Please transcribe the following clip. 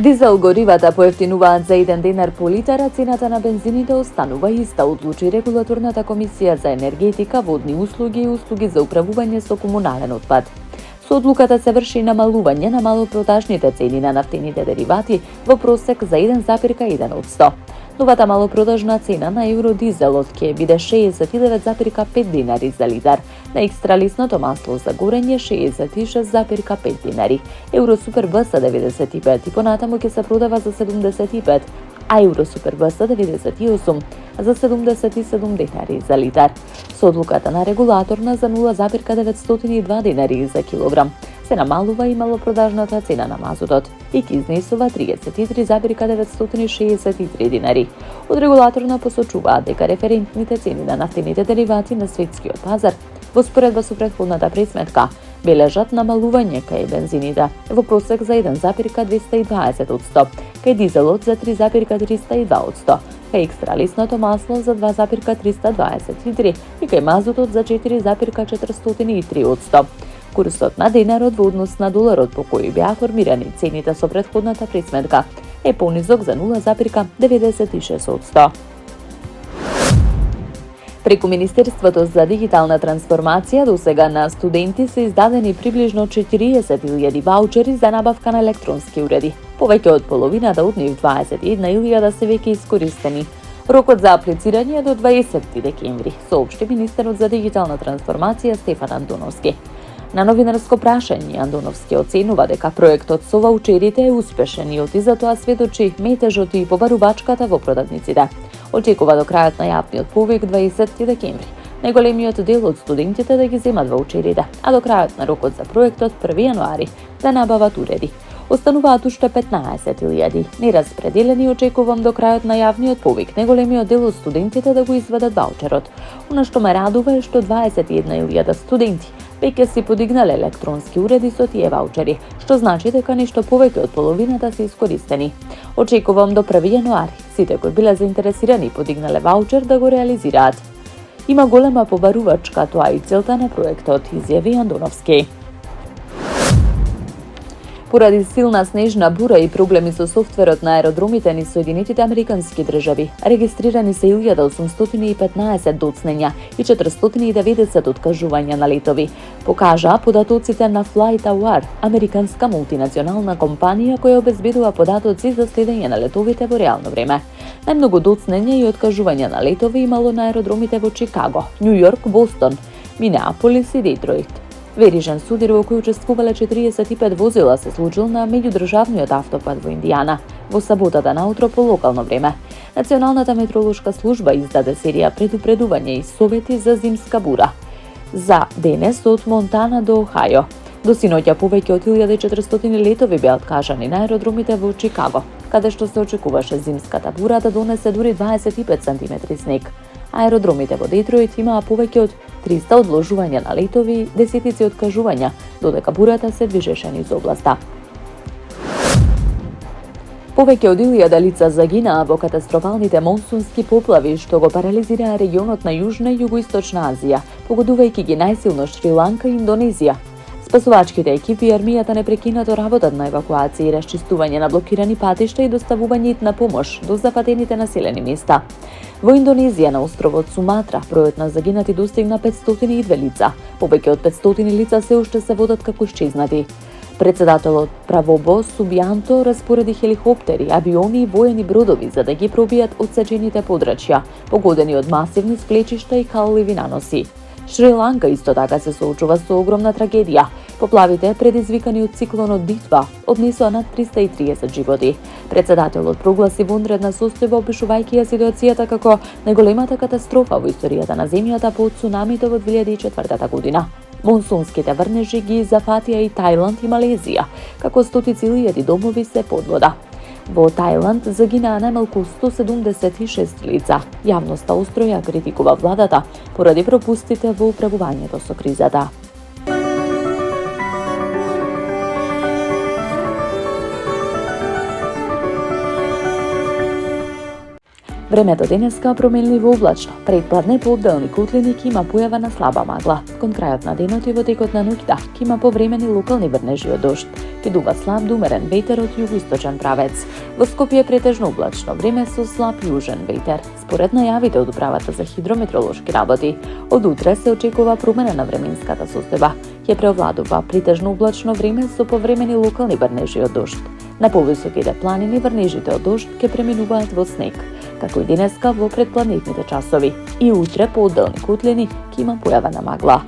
Дизел горивата поевтинуваат за 1 денар по литар, а цената на бензините останува иста, одлучи Регулаторната комисија за енергетика, водни услуги и услуги за управување со комунален отпад. Со одлуката се врши намалување на малопродажните цени на нафтените деривати во просек за 1,1%. Новата малопродажна цена на евродизелот ќе биде 69,5 динари за литар, на екстралисното масло за горење 66,5 динари, Евросупер БС 95 и понатаму ќе се продава за 75, а Евросупер БС 98 за 77 динари за литар. Со одлуката на регулаторна за 0,902 динари за килограм се намалува и малопродажната цена на мазутот и ќе изнесува 33,963 динари. Од регулаторна посочуваат дека референтните цени на нафтените деривати на светскиот пазар во споредба со претходната пресметка бележат намалување кај бензините во просек за 1,220%, кај дизелот за 3,302%, кај екстралисното масло за 2,323% и кај мазутот за 4,403%. Курсот на денарот во однос на доларот по кој беа формирани цените со претходната пресметка е понизок за 0,96%. Преку Министерството за дигитална трансформација досега на студенти се издадени приближно 40.000 ваучери за набавка на електронски уреди. Повеќе од половината од нив 21.000 се веќе искористени. Рокот за аплицирање е до 20 декември, соопшти министерот за дигитална трансформација Стефан Антоновски. На новинарско прашање Антоновски оценува дека проектот со ваучерите е успешен и затоа сведочи метежот и побарувачката во продавниците. Очекува до крајот на јавниот повик 20 декември најголемиот дел од студентите да ги земат ваучерите, а до крајот на рокот за проектот 1 јануари да набават уреди. Остануваат уште 15.000 нераспределени, очекувам до крајот на јавниот повик најголемиот дел од студентите да го извадат ваучерот. Она што ме радува е што 21.000 студенти веќе си подигнале електронски уреди со тие ваучери, што значи дека нешто повеќе од половината се искористени. Очекувам до 1 јануари сите кои биле заинтересирани подигнале ваучер да го реализираат. Има голема побарувачка, тоа и целта на проектот, изјави Андоновски. Поради силна снежна бура и проблеми со софтверот на аеродромите низ Соединетите Американски држави, регистрирани се 1815 доцнења и 490 откажувања на летови, покажа податоците на FlightAware, американска мултинационална компанија која обезбедува податоци за следење на летовите во реално време. Најмногу доцнења и откажувања на летови имало на аеродромите во Чикаго, Њу Јорк, Бостон, Минеаполис и Детройт. Верижен судир во кој учествувале 45 возила се случил на меѓудржавниот автопат во Индијана во саботата наутро по локално време. Националната метеоролошка служба издаде серија предупредувања и совети за зимска бура за денес од Монтана до Охајо. До синоќа повеќе од 1400 летови беа откажани на аеродромите во Чикаго, каде што се очекуваше зимската бура да донесе дури 25 см снег. Аеродромите во Детройт имаа повеќе од 300 одложувања на летови, десетици откажувања, додека бурата се движеше низ областа. Повеќе од 1000 лица загинаа во катастрофалните монсунски поплави што го парализираа регионот на Јужна и Југоисточна Азија, погодувајќи ги најсилно Шри-Ланка и Индонезија. Спасувачките екипи и армијата непрекинато работат на евакуација и расчистување на блокирани патишта и доставување на помош до западените населени места. Во Индонезија на островот Суматра бројот на загинати достигна 502 лица. Повеќе од 500 лица се уште се водат како исчезнати. Председателот Правобо Субијанто распореди хеликоптери, авиони и воени бродови за да ги пробијат одсечените подрачја, погодени од масивни склечишта и калливи наноси. Шри-Ланка исто така се соочува со огромна трагедија. Поплавите, предизвикани од циклонот Дитва, однесоа над 330 животи. Председателот прогласи вонредна состојба, опишувајќи ја ситуацијата како најголемата катастрофа во историјата на земјата по цунамито во 2004 година. Монсунските врнежи ги зафатија и Тајланд и Малезија, како стотици илјади домови се под вода. Во Тајланд загинаа најмалку 176 лица. Јавноста остро ја критикува владата поради пропустите во управувањето со кризата. Времето денеска променливо облачно, предпладне поодделни кутлини ќе има појава на слаба магла. Кон крајот на денот и во текот на ноќта ќе има повремени локални врнежи од дожд. Ќе дува слаб до умерен ветер од југоисточен правец. Во Скопје претежно облачно време со слаб јужен ветер. Според најавите од управата за хидрометеоролошки работи, од утре се очекува промена на временската состојба. Ќе преовладува претежно облачно време со повремени локални врнежи од дожд. На повисоките планини врнежите од дожд ќе преминуваат во снег, како и денеска во предпладневните часови. И утре по одделни кутлини ќе има појава на магла.